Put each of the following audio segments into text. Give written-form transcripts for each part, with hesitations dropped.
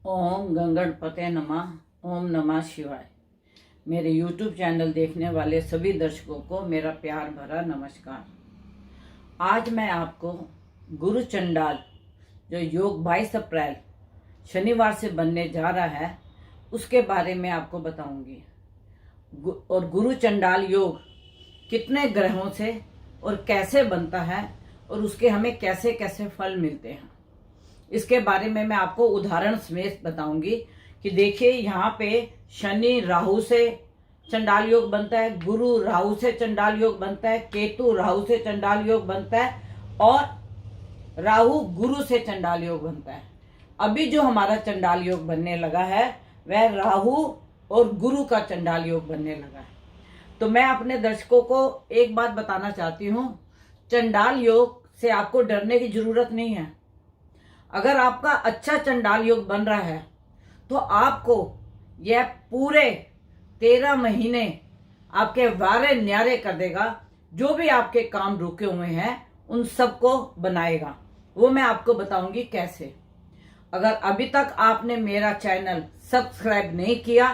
ओम गंगणपते नमः। ओम नमः शिवाय। मेरे YouTube चैनल देखने वाले सभी दर्शकों को मेरा प्यार भरा नमस्कार। आज मैं आपको गुरु चंडाल जो योग 22 अप्रैल शनिवार से बनने जा रहा है उसके बारे में आपको बताऊंगी। और गुरु चंडाल योग कितने ग्रहों से और कैसे बनता है और उसके हमें कैसे कैसे फल मिलते हैं, इसके बारे में मैं आपको उदाहरण समेत बताऊंगी। कि देखिए, यहाँ पे शनि राहु से चंडाल योग बनता है, गुरु राहु से चंडाल योग बनता है, केतु राहु से चंडाल योग बनता है और राहु गुरु से चंडाल योग बनता है। अभी जो हमारा चंडाल योग बनने लगा है वह राहु और गुरु का चंडाल योग बनने लगा है। तो मैं अपने दर्शकों को एक बात बताना चाहती हूँ, चंडाल योग से आपको डरने की जरूरत नहीं है। अगर आपका अच्छा चंडाल योग बन रहा है तो आपको यह पूरे 13 महीने आपके वारे न्यारे कर देगा। जो भी आपके काम रुके हुए हैं उन सबको बनाएगा। वो मैं आपको बताऊंगी कैसे। अगर अभी तक आपने मेरा चैनल सब्सक्राइब नहीं किया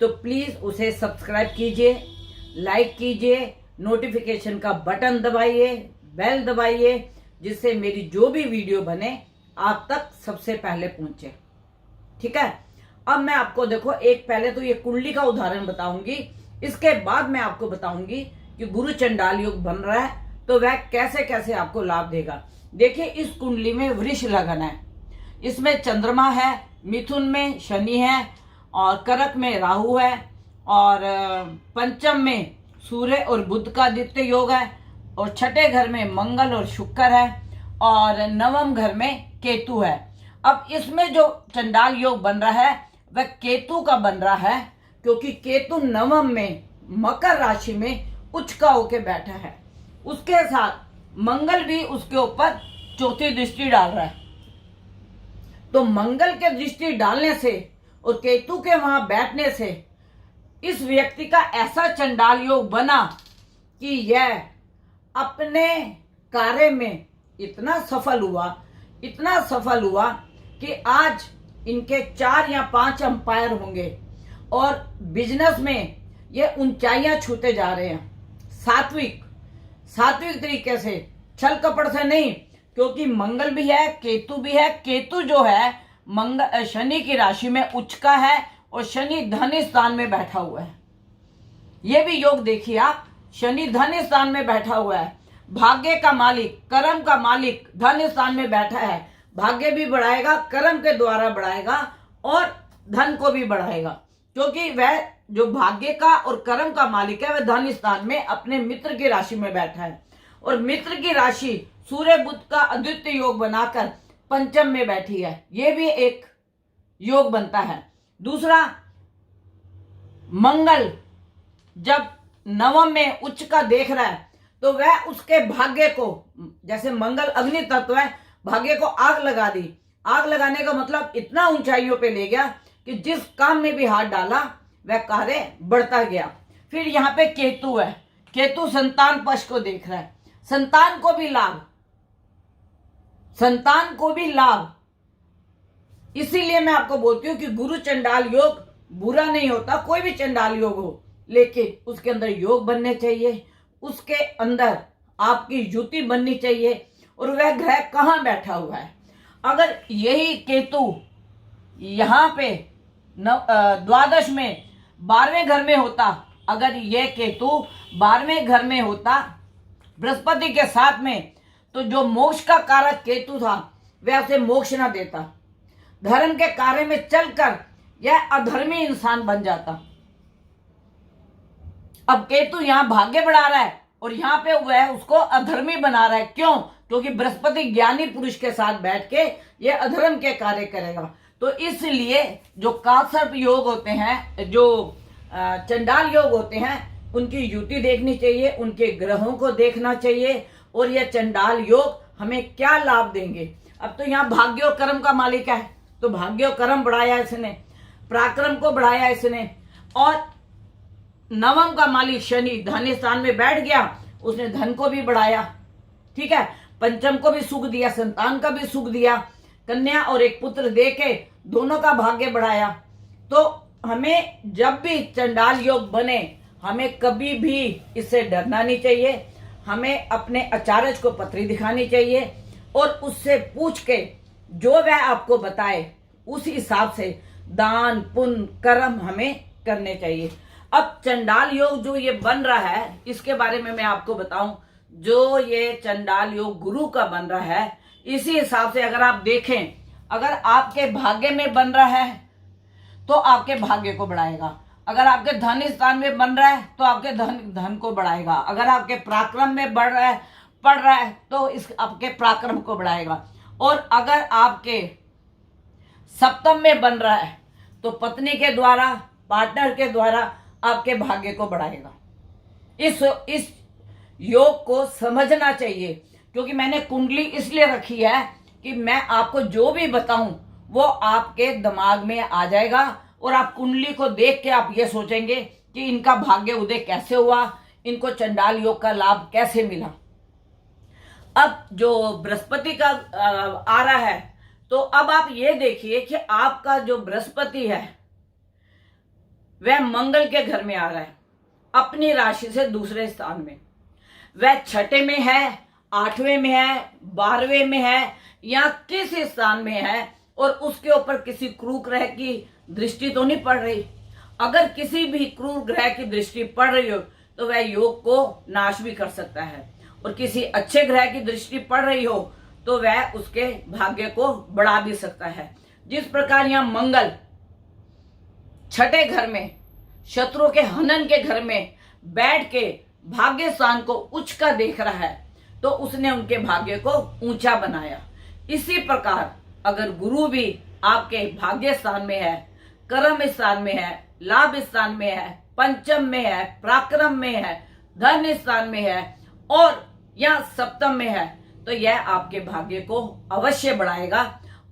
तो प्लीज उसे सब्सक्राइब कीजिए, लाइक कीजिए, नोटिफिकेशन का बटन दबाइए, बेल दबाइए, जिससे मेरी जो भी वीडियो बने आप तक सबसे पहले पहुंचे। ठीक है। अब मैं आपको देखो, एक पहले तो ये कुंडली का उदाहरण बताऊंगी, इसके बाद मैं आपको बताऊंगी कि गुरु चंडाल योग बन रहा है तो वह कैसे कैसे आपको लाभ देगा। देखिए, इस कुंडली में वृष लगन है, इसमें चंद्रमा है, मिथुन में शनि है और कर्क में राहु है और पंचम में सूर्य और बुध का आदित्य योग है और छठे घर में मंगल और शुक्र है और नवम घर में केतु है। अब इसमें जो चंडाल योग बन रहा है वह केतु का बन रहा है, क्योंकि केतु नवम में मकर राशि में उच्च का होके बैठा है। उसके साथ मंगल भी उसके ऊपर चौथी दृष्टि डाल रहा है। तो मंगल के दृष्टि डालने से और केतु के वहां बैठने से इस व्यक्ति का ऐसा चंडाल योग बना कि यह अपने कार्य में इतना सफल हुआ कि आज इनके 4 या 5 अंपायर होंगे और बिजनेस में ये ऊंचाइयां छूते जा रहे हैं। सात्विक तरीके से, छल कपट से नहीं, क्योंकि मंगल भी है, केतु भी है। केतु जो है शनि की राशि में उच्च का है और शनि धन स्थान में बैठा हुआ है। ये भी योग देखिए आप, शनि धन स्थान में बैठा हुआ है, भाग्य का मालिक, कर्म का मालिक धन स्थान में बैठा है। भाग्य भी बढ़ाएगा, कर्म के द्वारा बढ़ाएगा और धन को भी बढ़ाएगा, क्योंकि वह जो भाग्य का और कर्म का मालिक है वह धन स्थान में अपने मित्र की राशि में बैठा है। और मित्र की राशि सूर्य बुध का अद्वितीय योग बनाकर पंचम में बैठी है। यह भी एक योग बनता है। दूसरा, मंगल जब नवम में उच्च का देख रहा है तो वह उसके भाग्य को, जैसे मंगल अग्नि तत्व है, भाग्य को आग लगा दी। आग लगाने का मतलब इतना ऊंचाइयों पे ले गया कि जिस काम में भी हाथ डाला वह कार्य बढ़ता गया। फिर यहाँ पे केतु है, केतु संतान पक्ष को देख रहा है, संतान को भी लाभ। इसीलिए मैं आपको बोलती हूँ कि गुरु चंडाल योग बुरा नहीं होता, कोई भी चंडाल योग हो, लेकिन उसके अंदर योग बनने चाहिए, उसके अंदर आपकी युति बननी चाहिए। और वह ग्रह कहाँ बैठा हुआ है। अगर यही केतु यहाँ पे द्वादश में 12वें घर में होता, अगर यह केतु 12वें घर में होता बृहस्पति के साथ में, तो जो मोक्ष का कारक केतु था वह उसे मोक्ष ना देता। धर्म के कार्य में चलकर यह अधर्मी इंसान बन जाता। अब केतु यहाँ भाग्य बढ़ा रहा है और यहाँ पे वह उसको अधर्मी बना रहा है। क्यों? क्योंकि बृहस्पति ज्ञानी पुरुष के साथ बैठ के ये अधर्म के कार्य करेगा। तो इसलिए जो कालसर्प योग होते हैं, जो चंडाल योग होते हैं, उनकी युति देखनी चाहिए, उनके ग्रहों को देखना चाहिए और ये चंडाल योग हमें क्या लाभ देंगे। अब तो यहाँ भाग्य और कर्म का मालिक है, तो भाग्य और कर्म बढ़ाया इसने, पराक्रम को बढ़ाया इसने, और नवम का मालिक शनि धन स्थान में बैठ गया, उसने धन को भी बढ़ाया। ठीक है। पंचम को भी सुख दिया, संतान का भी सुख दिया, कन्या और एक पुत्र दे के दोनों का भाग्य बढ़ाया। तो हमें जब भी चंडाल योग बने, हमें कभी भी इससे डरना नहीं चाहिए। हमें अपने आचार्य को पत्री दिखानी चाहिए और उससे पूछ के जो वह आपको बताए उस हिसाब से दान पुण्य कर्म हमें करने चाहिए। अब चंडाल योग जो ये बन रहा है, इसके बारे में मैं आपको बताऊं। जो ये चंडाल योग गुरु का बन रहा है, इसी हिसाब से अगर आप देखें, अगर आपके भाग्य में बन रहा है तो आपके भाग्य को बढ़ाएगा। अगर आपके धन स्थान में बन रहा है तो आपके धन को बढ़ाएगा। अगर आपके पराक्रम में पड़ रहा है तो इस आपके पराक्रम को बढ़ाएगा। और अगर आपके सप्तम में बन रहा है तो पत्नी के द्वारा, पार्टनर के द्वारा आपके भाग्य को बढ़ाएगा। इस योग को समझना चाहिए, क्योंकि मैंने कुंडली इसलिए रखी है कि मैं आपको जो भी बताऊं वो आपके दिमाग में आ जाएगा और आप कुंडली को देख के आप ये सोचेंगे कि इनका भाग्य उदय कैसे हुआ, इनको चंडाल योग का लाभ कैसे मिला। अब जो बृहस्पति का आ रहा है, तो अब आप ये देखिए कि आपका जो बृहस्पति है वह मंगल के घर में आ रहा है, अपनी राशि से दूसरे स्थान में। वह छठे में है, आठवें में है, 12वें में है, या किस स्थान में है, और उसके ऊपर किसी क्रूर ग्रह की दृष्टि तो नहीं पड़ रही। अगर किसी भी क्रूर ग्रह की दृष्टि पड़ रही हो तो वह योग को नाश भी कर सकता है, और किसी अच्छे ग्रह की दृष्टि पड़ रही हो तो वह उसके भाग्य को बढ़ा भी सकता है। जिस प्रकार यहां मंगल छठे घर में, शत्रु के हनन के घर में बैठ के भाग्य स्थान को उच्च का देख रहा है, तो उसने उनके भाग्य को ऊंचा बनाया। इसी प्रकार अगर गुरु भी आपके भाग्य स्थान में है, कर्म स्थान में है, लाभ स्थान में है, पंचम में है, पराक्रम में है, धन स्थान में है और या सप्तम में है, तो यह आपके भाग्य को अवश्य बढ़ाएगा।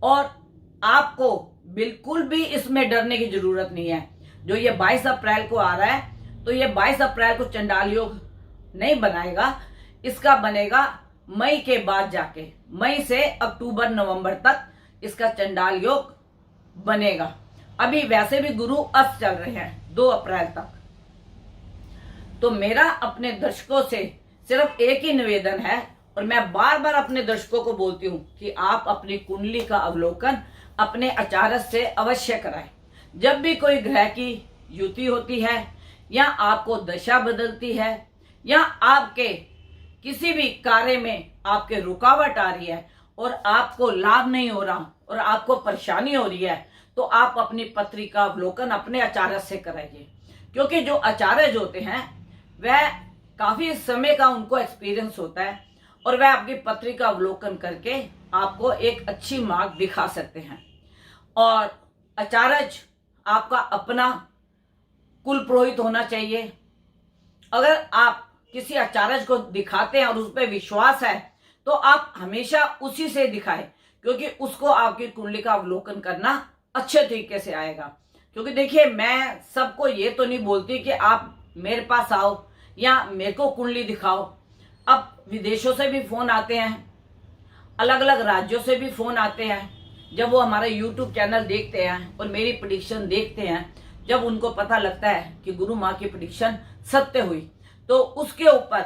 और आपको बिल्कुल भी इसमें डरने की जरूरत नहीं है। जो ये 22 अप्रैल को आ रहा है, तो ये 22 अप्रैल को चंडाल योग नहीं बनाएगा, इसका बनेगा मई के बाद जाके। मई से अक्टूबर नवंबर तक इसका चंडाल योग बनेगा। अभी वैसे भी गुरु अस्त चल रहे हैं 2 अप्रैल तक। तो मेरा अपने दर्शकों से सिर्फ एक ही निवेदन है, और मैं बार बार अपने दर्शकों को बोलती हूं कि आप अपनी कुंडली का अवलोकन अपने आचार्य से अवश्य कराएं। जब भी कोई ग्रह की युति होती है, या आपको दशा बदलती है, या आपके किसी भी कार्य में आपके रुकावट आ रही है और आपको लाभ नहीं हो रहा और आपको परेशानी हो रही है, तो आप अपनी पत्री का अवलोकन अपने आचार्य से कराइए। क्योंकि जो आचार्य होते हैं वह काफी समय का उनको एक्सपीरियंस होता है, और वह आपकी पत्री का अवलोकन करके आपको एक अच्छी मार्ग दिखा सकते हैं। और आचार्य आपका अपना कुल पुरोहित होना चाहिए। अगर आप किसी आचार्य को दिखाते हैं और उस पर विश्वास है, तो आप हमेशा उसी से दिखाएं, क्योंकि उसको आपकी कुंडली का अवलोकन करना अच्छे तरीके से आएगा। क्योंकि देखिए, मैं सबको ये तो नहीं बोलती कि आप मेरे पास आओ या मेरे को कुंडली दिखाओ। अब विदेशों से भी फोन आते हैं, अलग अलग राज्यों से भी फोन आते हैं। जब वो हमारा YouTube चैनल देखते हैं और मेरी प्रेडिक्शन देखते हैं, जब उनको पता लगता है कि गुरु माँ की प्रेडिक्शन सत्य हुई, तो उसके ऊपर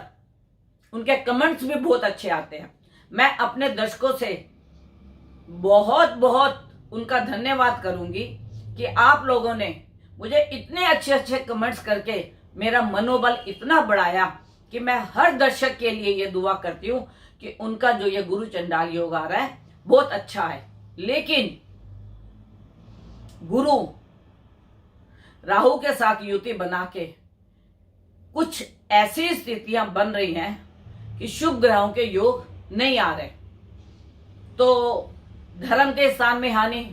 उनके कमेंट्स भी बहुत अच्छे आते हैं। मैं अपने दर्शकों से बहुत बहुत उनका धन्यवाद करूंगी कि आप लोगों ने मुझे इतने अच्छे अच्छे कमेंट्स करके मेरा मनोबल इतना बढ़ाया कि मैं हर दर्शक के लिए ये दुआ करती हूँ कि उनका जो ये गुरु चंडाल योग आ रहा है बहुत अच्छा है। लेकिन गुरु राहु के साथ युति बना के कुछ ऐसी स्थितियां बन रही हैं कि शुभ ग्रहों के योग नहीं आ रहे। तो धर्म के स्थान में हानि,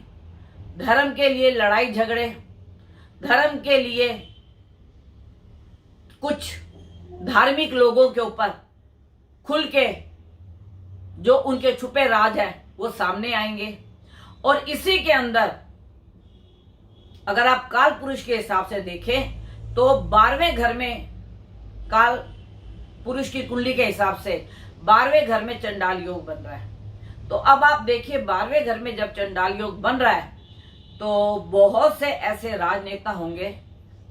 धर्म के लिए लड़ाई झगड़े, धर्म के लिए कुछ धार्मिक लोगों के ऊपर खुल के जो उनके छुपे राज है वो सामने आएंगे। और इसी के अंदर अगर आप काल पुरुष के हिसाब से देखें तो 12वें घर में, काल पुरुष की कुंडली के हिसाब से 12वें घर में चंडाल योग बन रहा है। तो अब आप देखिए 12वें घर में जब चंडाल योग बन रहा है तो बहुत से ऐसे राजनेता होंगे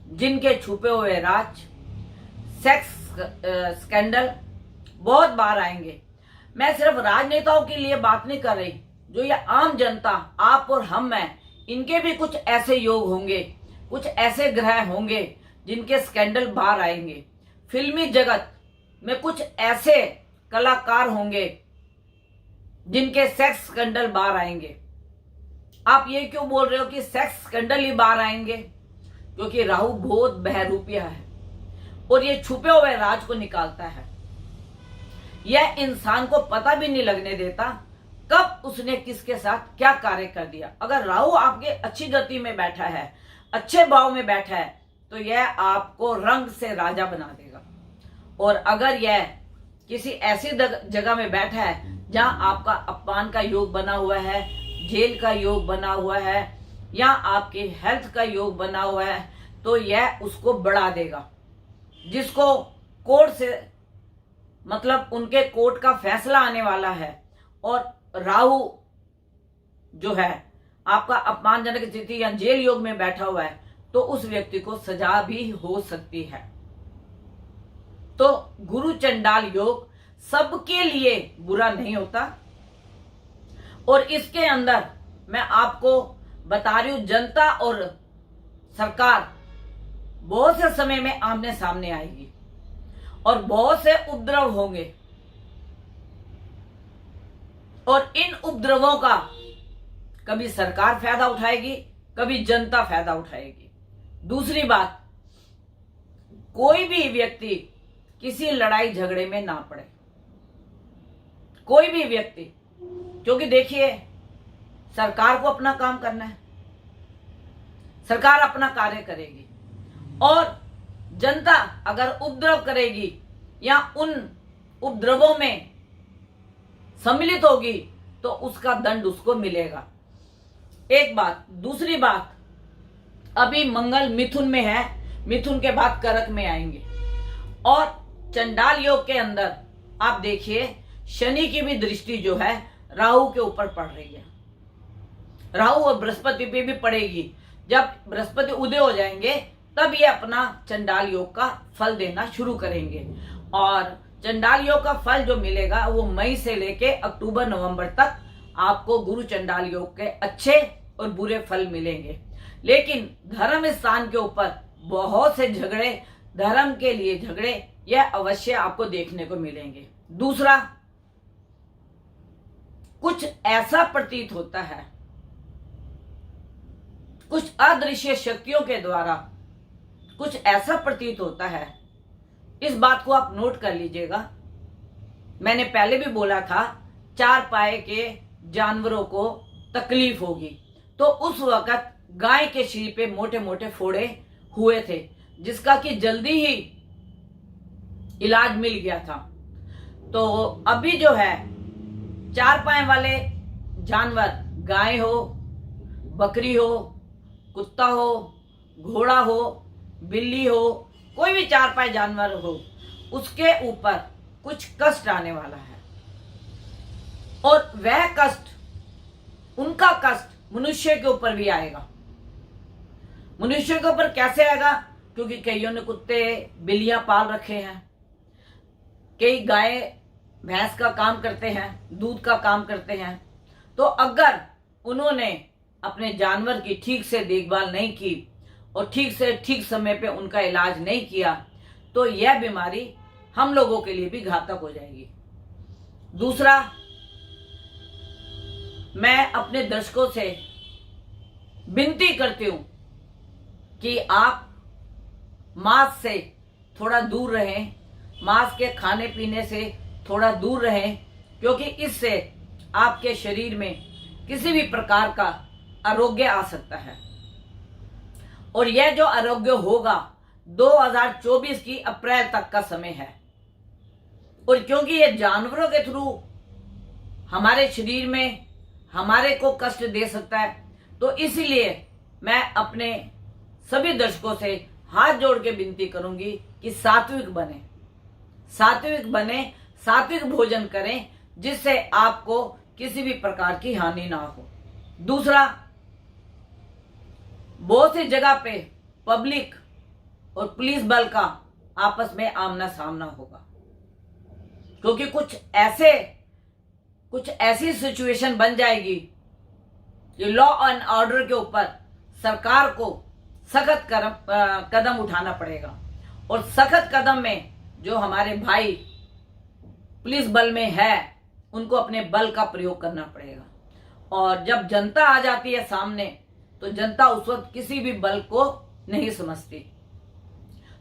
जिनके छुपे हुए राज, सेक्स स्कैंडल बहुत बार आएंगे। मैं सिर्फ राजनेताओं के लिए बात नहीं कर रही, जो ये आम जनता आप और हम हैं, इनके भी कुछ ऐसे योग होंगे, कुछ ऐसे ग्रह होंगे जिनके स्कैंडल बाहर आएंगे। फिल्मी जगत में कुछ ऐसे कलाकार होंगे जिनके सेक्स स्कैंडल बाहर आएंगे। आप ये क्यों बोल रहे हो कि सेक्स स्कैंडल ही बाहर आएंगे? क्योंकि राहु बहुत बहरूपिया है और ये छुपे हुए राज को निकालता है। यह इंसान को पता भी नहीं लगने देता कब उसने किसके साथ क्या कार्य कर दिया। अगर राहु आपके अच्छी गति में बैठा है, अच्छे भाव में बैठा है, तो यह आपको रंग से राजा बना देगा। और अगर यह किसी ऐसी जगह में बैठा है जहां आपका अपमान का योग बना हुआ है, जेल का योग बना हुआ है, या आपकी हेल्थ का योग बना हुआ है, तो यह उसको बढ़ा देगा। जिसको कोर्ट से मतलब उनके कोर्ट का फैसला आने वाला है और राहु जो है आपका अपमानजनक स्थिति या जेल योग में बैठा हुआ है, तो उस व्यक्ति को सजा भी हो सकती है। तो गुरु चंडाल योग सबके लिए बुरा नहीं होता। और इसके अंदर मैं आपको बता रही हूं, जनता और सरकार बहुत से समय में आमने सामने आएगी और बहुत से उपद्रव होंगे, और इन उपद्रवों का कभी सरकार फायदा उठाएगी, कभी जनता फायदा उठाएगी। दूसरी बात, कोई भी व्यक्ति किसी लड़ाई झगड़े में ना पड़े, कोई भी व्यक्ति, क्योंकि देखिए सरकार को अपना काम करना है, सरकार अपना कार्य करेगी, और जनता अगर उपद्रव करेगी या उन उपद्रवों में सम्मिलित होगी तो उसका दंड उसको मिलेगा। एक बात। दूसरी बात, अभी मंगल मिथुन में है, मिथुन के बाद कर्क में आएंगे, और चंडाल योग के अंदर आप देखिए शनि की भी दृष्टि जो है राहु के ऊपर पड़ रही है। राहु और बृहस्पति पे भी पड़ेगी। जब बृहस्पति उदय हो जाएंगे तब ये अपना चंडाल योग का फल देना शुरू करेंगे, और चंडाल योग का फल जो मिलेगा वो मई से लेके अक्टूबर नवंबर तक आपको गुरु चंडाल योग के अच्छे और बुरे फल मिलेंगे। लेकिन धर्म स्थान के ऊपर बहुत से झगड़े, धर्म के लिए झगड़े, यह अवश्य आपको देखने को मिलेंगे। दूसरा, कुछ ऐसा प्रतीत होता है, कुछ अदृश्य शक्तियों के द्वारा कुछ ऐसा प्रतीत होता है, इस बात को आप नोट कर लीजिएगा। मैंने पहले भी बोला था 4 पाए के जानवरों को तकलीफ होगी, तो उस वक्त गाय के शरीर पे मोटे मोटे फोड़े हुए थे, जिसका कि जल्दी ही इलाज मिल गया था। तो अभी जो है 4 पाए वाले जानवर, गाय हो, बकरी हो, कुत्ता हो, घोड़ा हो, बिल्ली हो, कोई भी 4 पाए जानवर हो, उसके ऊपर कुछ कष्ट आने वाला है, और वह कष्ट, उनका कष्ट मनुष्य के ऊपर भी आएगा। मनुष्य के ऊपर कैसे आएगा? क्योंकि कईयों ने कुत्ते बिल्लियां पाल रखे हैं, कई गाय भैंस का काम करते हैं, दूध का काम करते हैं। तो अगर उन्होंने अपने जानवर की ठीक से देखभाल नहीं की और ठीक समय पे उनका इलाज नहीं किया, तो यह बीमारी हम लोगों के लिए भी घातक हो जाएगी। दूसरा, मैं अपने दर्शकों से विनती करती हूं कि आप मांस से थोड़ा दूर रहें, मांस के खाने पीने से थोड़ा दूर रहें, क्योंकि इससे आपके शरीर में किसी भी प्रकार का आरोग्य आ सकता है, और यह जो आरोग्य होगा 2024 की अप्रैल तक का समय है। और क्योंकि ये जानवरों के थ्रू हमारे शरीर में हमारे को कष्ट दे सकता है, तो इसीलिए मैं अपने सभी दर्शकों से हाथ जोड़ के विनती करूंगी कि सात्विक बने, सात्विक भोजन करें, जिससे आपको किसी भी प्रकार की हानि ना हो। दूसरा, बहुत सी जगह पे पब्लिक और पुलिस बल का आपस में आमना सामना होगा, क्योंकि कुछ ऐसी सिचुएशन बन जाएगी कि लॉ एंड ऑर्डर के ऊपर सरकार को सख्त कदम उठाना पड़ेगा। और सख्त कदम में जो हमारे भाई पुलिस बल में है उनको अपने बल का प्रयोग करना पड़ेगा। और जब जनता आ जाती है सामने तो जनता उस वक्त किसी भी बल को नहीं समझती।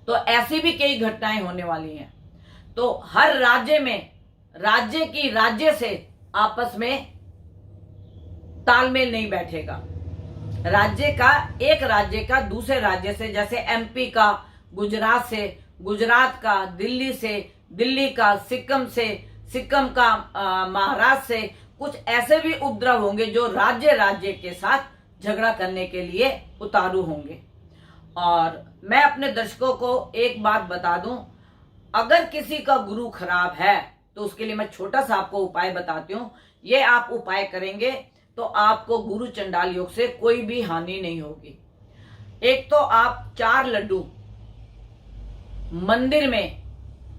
तो ऐसी भी कई घटनाएं होने वाली हैं। तो हर राज्य में राज्य से आपस में तालमेल नहीं बैठेगा। एक राज्य का दूसरे राज्य से, जैसे एमपी का गुजरात से, गुजरात का दिल्ली से, दिल्ली का सिक्किम से, सिक्किम का महाराष्ट्र से, कुछ ऐसे भी उपद्रव होंगे जो राज्य के साथ झगड़ा करने के लिए उतारू होंगे। और मैं अपने दर्शकों को एक बात बता दूं, अगर किसी का गुरु खराब है तो उसके लिए मैं छोटा सा आपको उपाय बताती हूँ। ये आप उपाय करेंगे तो आपको गुरु चंडाल योग से कोई भी हानि नहीं होगी। एक तो आप 4 लड्डू मंदिर में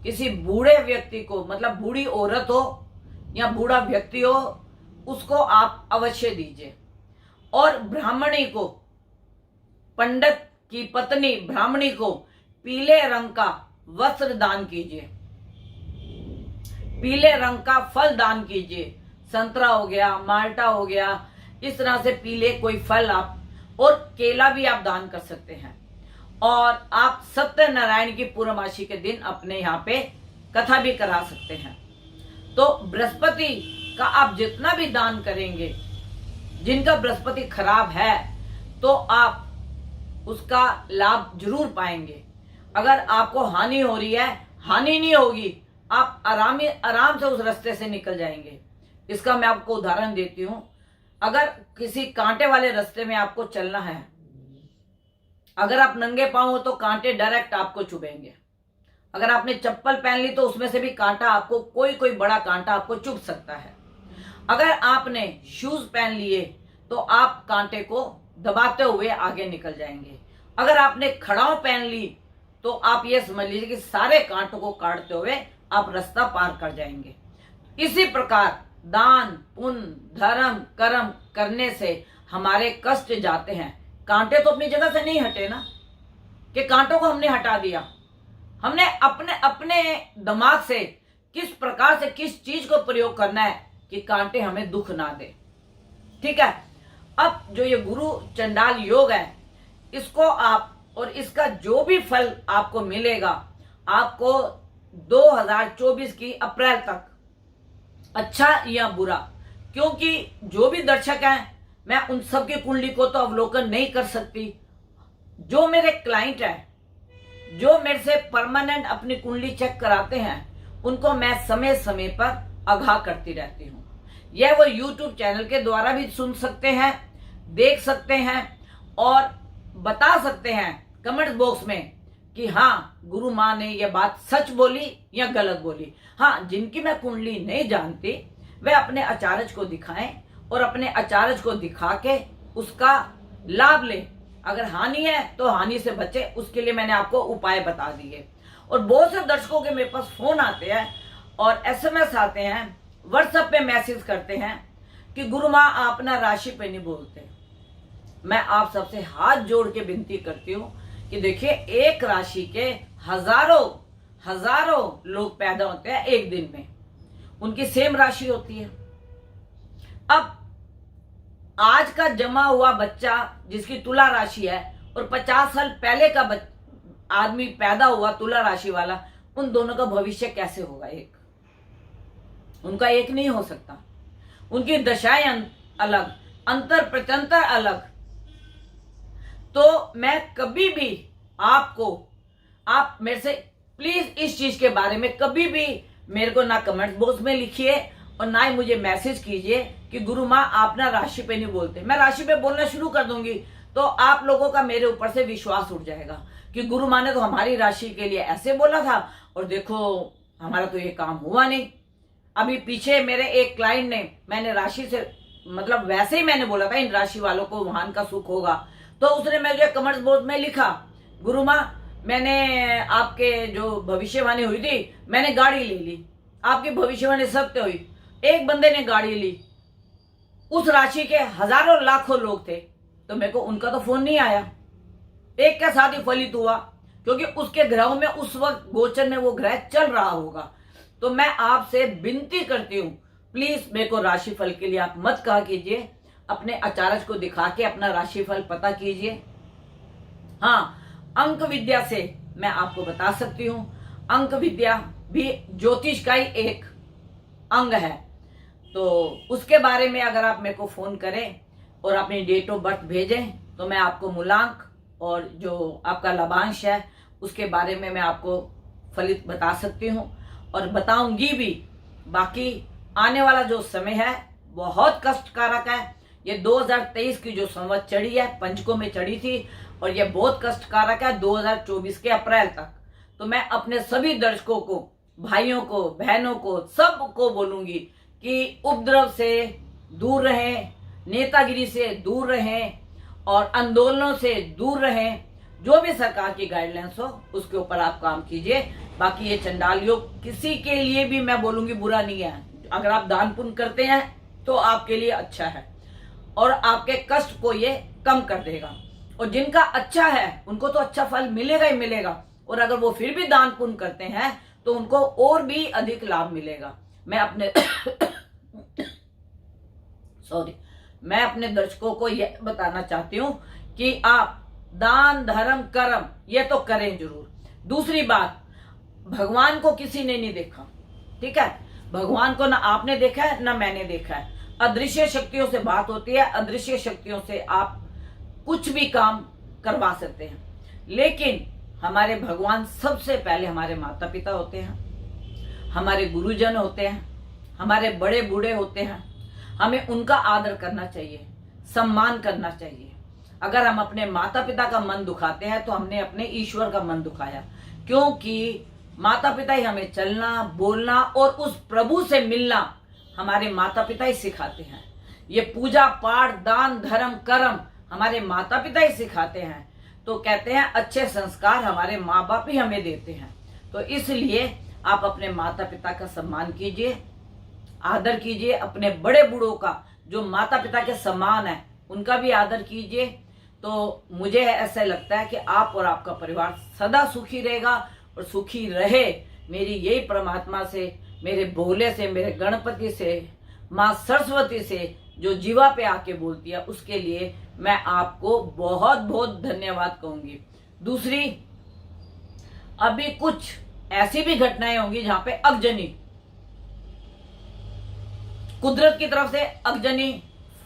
किसी बूढ़े व्यक्ति को, मतलब बूढ़ी औरत हो या बूढ़ा व्यक्ति हो, उसको आप अवश्य दीजिए। और ब्राह्मणी को, पंडित की पत्नी ब्राह्मणी को पीले रंग का वस्त्र दान कीजिए, पीले रंग का फल दान कीजिए। संतरा हो गया, माल्टा हो गया, इस तरह से पीले कोई फल आप, और केला भी आप दान कर सकते हैं। और आप सत्यनारायण की पूर्णमासी के दिन अपने यहाँ पे कथा भी करा सकते हैं। तो बृहस्पति का आप जितना भी दान करेंगे, जिनका बृहस्पति खराब है तो आप उसका लाभ जरूर पाएंगे। अगर आपको हानि हो रही है, हानि नहीं होगी, आप आराम से उस रास्ते से निकल जाएंगे। इसका मैं आपको उदाहरण देती हूं। अगर किसी कांटे वाले रास्ते में आपको चलना है, अगर आप नंगे पांव हो तो कांटे डायरेक्ट आपको चुभेंगे। अगर आपने चप्पल पहन ली तो उसमें से भी कांटा आपको, कोई बड़ा कांटा आपको चुभ सकता है। अगर आपने शूज पहन लिए तो आप कांटे को दबाते हुए आगे निकल जाएंगे। अगर आपने खड़ाऊ पहन ली तो आप ये समझ लीजिए कि सारे कांटों को काटते हुए आप रास्ता पार कर जाएंगे। इसी प्रकार दान, पुण्य, धर्म, कर्म करने से हमारे कष्ट जाते हैं। कांटे तो अपनी जगह से नहीं हटे ना, कि कांटों को हमने हटा दिया। हमने अपने दिमाग से किस प्रकार से किस चीज को प्रयोग करना है कि कांटे हमें दुख ना दे। ठीक है। अब जो ये गुरु चंडाल योग है, इसको आप, और इसका जो भी फल आपको मिलेगा, आपको 2024 की अप्रैल तक, अच्छा या बुरा, क्योंकि जो भी दर्शक हैं, मैं उन सबकी कुंडली को तो अवलोकन नहीं कर सकती। जो मेरे क्लाइंट हैं, जो मेरे से परमानेंट अपनी कुंडली चेक कराते हैं, उनको मैं समय समय पर आगाह करती रहती हूँ। यह वो YouTube चैनल के द्वारा भी सुन सकते हैं, देख सकते हैं और बता सकते हैं कमेंट बॉक्स में कि हाँ गुरु माँ ने यह बात सच बोली या गलत बोली। हाँ, जिनकी मैं कुंडली नहीं जानती वे अपने आचार्य को दिखाएं और अपने आचार्य को दिखा के उसका लाभ ले। अगर हानि है तो हानि से बचे, उसके लिए मैंने आपको उपाय बता दिए। और बहुत से दर्शकों के मेरे पास फोन आते हैं और SMS आते हैं, व्हाट्सएप पे मैसेज करते हैं कि गुरु माँ आप ना राशि पे नहीं बोलते। मैं आप सबसे हाथ जोड़ के विनती करती हूँ कि देखिए, एक राशि के हजारों लोग पैदा होते हैं एक दिन में, उनकी सेम राशि होती है। अब आज का जमा हुआ बच्चा जिसकी तुला राशि है और 50 साल पहले का आदमी पैदा हुआ तुला राशि वाला, उन दोनों का भविष्य कैसे होगा? उनका एक नहीं हो सकता। उनकी दशाएं अलग, अंतर प्रत्यंतर अलग। तो मैं कभी भी आप मेरे से प्लीज इस चीज के बारे में कभी भी मेरे को ना कमेंट बॉक्स में लिखिए और ना ही मुझे मैसेज कीजिए कि गुरु माँ आप ना राशि पे नहीं बोलते। मैं राशि पे बोलना शुरू कर दूंगी तो आप लोगों का मेरे ऊपर से विश्वास उठ जाएगा कि गुरु माँ ने तो हमारी राशि के लिए ऐसे बोला था और देखो हमारा तो ये काम हुआ नहीं। अभी पीछे मेरे एक क्लाइंट ने, मैंने राशि से मतलब वैसे ही मैंने बोला था इन राशि वालों को वाहन का सुख होगा, तो उसने मुझे कमेंट्स बोर्ड में लिखा, गुरु माँ मैंने आपके जो भविष्यवाणी हुई थी मैंने गाड़ी ले ली, आपकी भविष्यवाणी सत्य हुई। एक बंदे ने गाड़ी ली, उस राशि के हजारों लाखों लोग थे, तो मेरे को उनका तो फोन नहीं आया। एक का साथ ही फलित हुआ, क्योंकि उसके ग्रहों में उस वक्त गोचर में वो ग्रह चल रहा होगा। तो मैं आपसे विनती करती हूं, प्लीज मेरे को राशिफल के लिए आप मत कहा कीजिए, अपने आचार्य को दिखा के अपना राशिफल पता कीजिए। हाँ, अंक विद्या से मैं आपको बता सकती हूं, अंक विद्या भी ज्योतिष का ही एक अंग है। तो उसके बारे में अगर आप मेरे को फोन करें और अपनी डेट ऑफ बर्थ भेजें तो मैं आपको मूलांक और जो आपका लाभांश है उसके बारे में मैं आपको फलित बता सकती हूँ और बताऊंगी भी। बाकी आने वाला जो समय है बहुत कष्टकारक है। ये 2023 की जो संवत चढ़ी है, पंचकों में चढ़ी थी, और ये बहुत कष्टकारक है 2024 के अप्रैल तक। तो मैं अपने सभी दर्शकों को, भाइयों को, बहनों को, सबको बोलूंगी कि उपद्रव से दूर रहें, नेतागिरी से दूर रहें और आंदोलनों से दूर रहें। जो भी सरकार की गाइडलाइंस हो उसके ऊपर आप काम कीजिए। बाकी ये चंडाल योग किसी के लिए भी मैं बोलूंगी बुरा नहीं है। अगर आप दान पुण्य करते हैं तो आपके लिए अच्छा है और आपके कष्ट को ये कम कर देगा, और जिनका अच्छा है उनको तो अच्छा फल मिलेगा ही मिलेगा, और अगर वो फिर भी दान पुण्य करते हैं तो उनको और भी अधिक लाभ मिलेगा। मैं अपने मैं अपने दर्शकों को यह बताना चाहती हूँ कि आप दान धर्म कर्म ये तो करें जरूर। दूसरी बात, भगवान को किसी ने नहीं देखा, ठीक है, भगवान को ना आपने देखा है ना मैंने देखा है। अदृश्य शक्तियों से बात होती है, अदृश्य शक्तियों से आप कुछ भी काम करवा सकते हैं, लेकिन हमारे भगवान सबसे पहले हमारे माता पिता होते हैं, हमारे गुरुजन होते हैं, हमारे बड़े बूढ़े होते हैं। हमें उनका आदर करना चाहिए, सम्मान करना चाहिए। अगर हम अपने माता पिता का मन दुखाते हैं तो हमने अपने ईश्वर का मन दुखाया, क्योंकि माता पिता ही हमें चलना, बोलना और उस प्रभु से मिलना हमारे माता पिता ही सिखाते हैं। ये पूजा पाठ दान धर्म कर्म हमारे माता पिता ही सिखाते हैं। तो कहते हैं अच्छे संस्कार हमारे माँ बाप ही हमें देते हैं। तो इसलिए आप अपने माता पिता का सम्मान कीजिए, आदर कीजिए। अपने बड़े बूढ़ों का जो माता पिता के समान है उनका भी आदर कीजिए। तो मुझे ऐसा लगता है कि आप और आपका परिवार सदा सुखी रहेगा और सुखी रहे। मेरी यही परमात्मा से, मेरे भोले से, मेरे गणपति से, माँ सरस्वती से जो जीवा पे आके बोलती है उसके लिए मैं आपको बहुत बहुत धन्यवाद कहूंगी। दूसरी, अभी कुछ ऐसी भी घटनाएं होंगी जहां पे अगजनी, कुदरत की तरफ से अगजनी,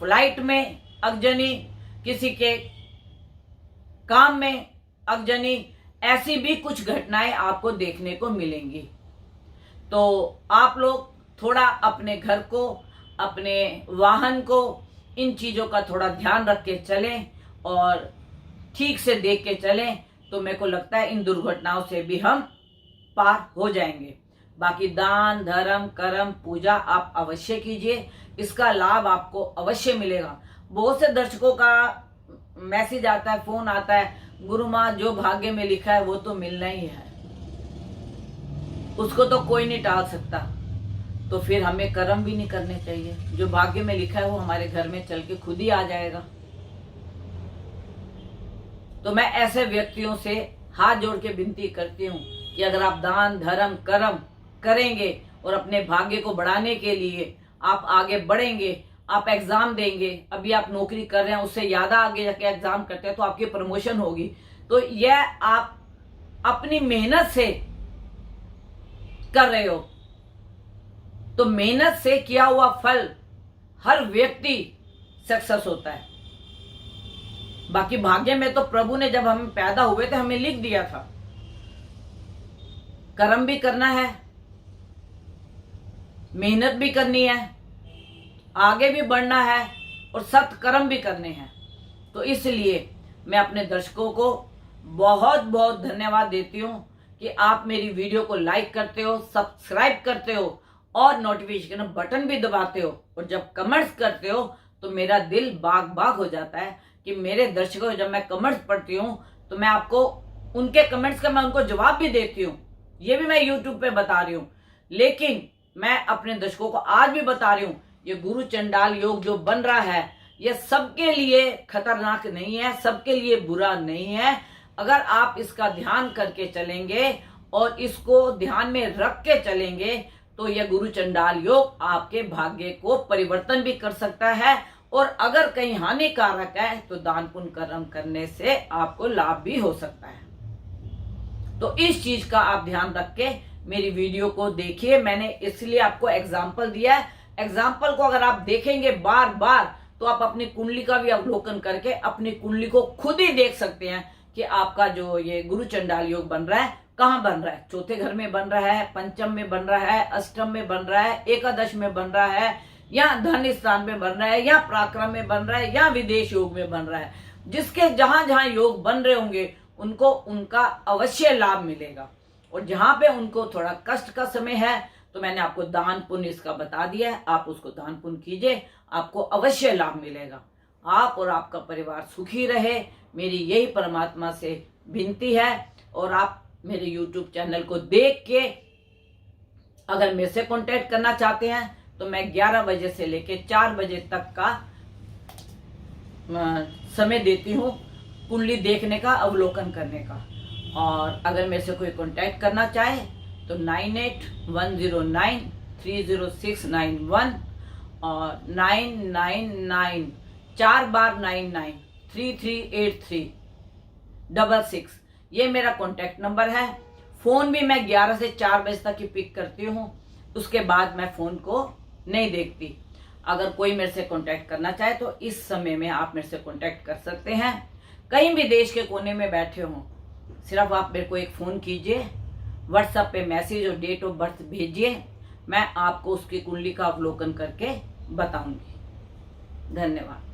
फ्लाइट में अगजनी, किसी के काम में अगजनी, ऐसी भी कुछ घटनाएं आपको देखने को मिलेंगी। तो आप लोग थोड़ा अपने घर को, अपने वाहन को, इन चीजों का थोड़ा ध्यान रख के चलें और ठीक से देख के चलें, तो मेरे को लगता है इन दुर्घटनाओं से भी हम पार हो जाएंगे। बाकी दान धर्म कर्म पूजा आप अवश्य कीजिए, इसका लाभ आपको अवश्य मिलेगा। बहुत से दर्शकों का मैसेज आता है, फोन आता है, गुरु माँ जो भाग्य में लिखा है वो तो मिलना ही है, उसको तो कोई नहीं टाल सकता। तो फिर हमें कर्म भी नहीं करने चाहिए, जो भाग्य में लिखा है वो हमारे घर में चल के खुद ही आ जाएगा। तो मैं ऐसे व्यक्तियों से हाथ जोड़ के विनती करती हूँ कि अगर आप दान धर्म कर्म करेंगे और अपने भाग्य को बढ़ाने के लिए आप आगे बढ़ेंगे, आप एग्जाम देंगे, अभी आप नौकरी कर रहे हैं उससे ज्यादा आगे जाके एग्जाम करते हैं तो आपकी प्रमोशन होगी। तो यह आप अपनी मेहनत से कर रहे हो, तो मेहनत से किया हुआ फल हर व्यक्ति सक्सेस होता है। बाकी भाग्य में तो प्रभु ने जब हम पैदा हुए थे हमें लिख दिया था। कर्म भी करना है, मेहनत भी करनी है, आगे भी बढ़ना है और सत्कर्म भी करने हैं। तो इसलिए मैं अपने दर्शकों को बहुत बहुत धन्यवाद देती हूँ कि आप मेरी वीडियो को लाइक करते हो, सब्सक्राइब करते हो और नोटिफिकेशन बटन भी दबाते हो और जब कमेंट्स करते हो तो मेरा दिल बाग बाग हो जाता है कि मेरे दर्शकों, जब मैं कमेंट्स पढ़ती हूँ तो मैं आपको उनके कमेंट्स का मैं उनको जवाब भी देती हूँ, ये भी मैं यूट्यूब पे बता रही हूँ। लेकिन मैं अपने दर्शकों को आज भी बता रही हूँ, ये गुरु चंडाल योग जो बन रहा है ये सबके लिए खतरनाक नहीं है, सबके लिए बुरा नहीं है। अगर आप इसका ध्यान करके चलेंगे और इसको ध्यान में रख के चलेंगे तो यह गुरु चंडाल योग आपके भाग्य को परिवर्तन भी कर सकता है, और अगर कहीं हानिकारक है तो दान पुण्य कर्म करने से आपको लाभ भी हो सकता है। तो इस चीज का आप ध्यान रख के मेरी वीडियो को देखिए। मैंने इसलिए आपको एग्जाम्पल दिया है। एग्जाम्पल को अगर आप देखेंगे बार बार तो आप अपनी कुंडली का भी अवलोकन करके अपनी कुंडली को खुद ही देख सकते हैं कि आपका जो ये गुरु चंडाल योग बन रहा है कहाँ बन रहा है। चौथे घर में बन रहा है, पंचम में बन रहा है, अष्टम में बन रहा है, एकादश में बन रहा है, या धन स्थान में बन रहा है, या पराक्रम में बन रहा है, या विदेश योग में बन रहा है। जिसके जहां जहां योग बन रहे होंगे उनको उनका अवश्य लाभ मिलेगा, और जहां पे उनको थोड़ा कष्ट का समय है तो मैंने आपको दान पुण्य इसका बता दिया है, आप उसको दान पुण्य कीजिए, आपको अवश्य लाभ मिलेगा। आप और आपका परिवार सुखी रहे, मेरी यही परमात्मा से विनती है। और आप मेरे YouTube चैनल को देख के अगर मेरे से कांटेक्ट करना चाहते हैं तो मैं 11 बजे से लेके 4 बजे तक का समय देती हूँ कुंडली देखने का, अवलोकन करने का। और अगर मेरे से कोई कांटेक्ट करना चाहे तो 9810930691 और 999 ये मेरा कांटेक्ट नंबर है। फोन भी मैं 11 से 4 बजे तक ही पिक करती हूँ, उसके बाद मैं फोन को नहीं देखती। अगर कोई मेरे से कांटेक्ट करना चाहे तो इस समय में आप मेरे से कांटेक्ट कर सकते हैं। कहीं भी देश के कोने में बैठे हों, सिर्फ आप मेरे को एक फोन कीजिए, व्हाट्सएप पे मैसेज और डेट ऑफ बर्थ भेजिए, मैं आपको उसकी कुंडली का अवलोकन करके बताऊंगी। धन्यवाद।